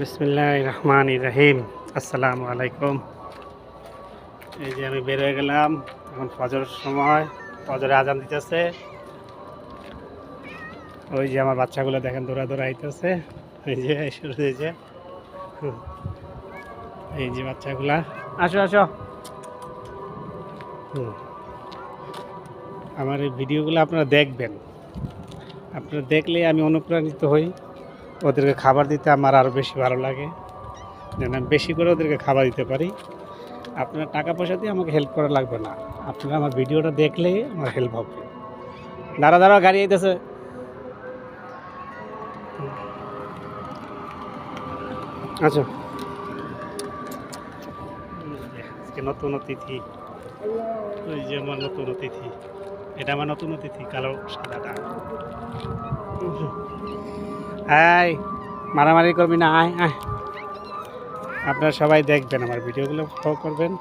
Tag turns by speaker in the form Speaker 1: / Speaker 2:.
Speaker 1: বিসমিল্লাহির রহমানির রহিম। আসসালামু আলাইকুম। এই যে আমি বের হয়ে গেলাম, এখন ফজরের সময়, ফজরে আজান দিতেছে। ওই যে আমার বাচ্চাগুলো দেখেন দৌড়া আইতেছে, এই যে শুরু হয়েছে, এই যে বাচ্চাগুলা, আসো আসো। আমার এই ভিডিওগুলো আপনারা দেখবেন, আপনারা দেখলে আমি অনুপ্রাণিত হই, ওদেরকে খাবার দিতে আমার আরও বেশি ভালো লাগে, যেন আমি বেশি করে ওদেরকে খাবার দিতে পারি। আপনার টাকা পয়সা দিয়ে আমাকে হেল্প করা লাগবে না, আপনারা আমার ভিডিওটা দেখলেই আমার হেল্প হবে। দাঁড়া গাড়ি আইতেছে। আচ্ছা, আজকে নতুন অতিথি, ওই যে আমার নতুন অতিথি, এটা আমার নতুন অতিথি, কালো সাদাটা। আয়, মারামারি করবি না, আয় আয়। আপনারা সবাই দেখবেন, আমার ভিডিওগুলো ফলো করবেন।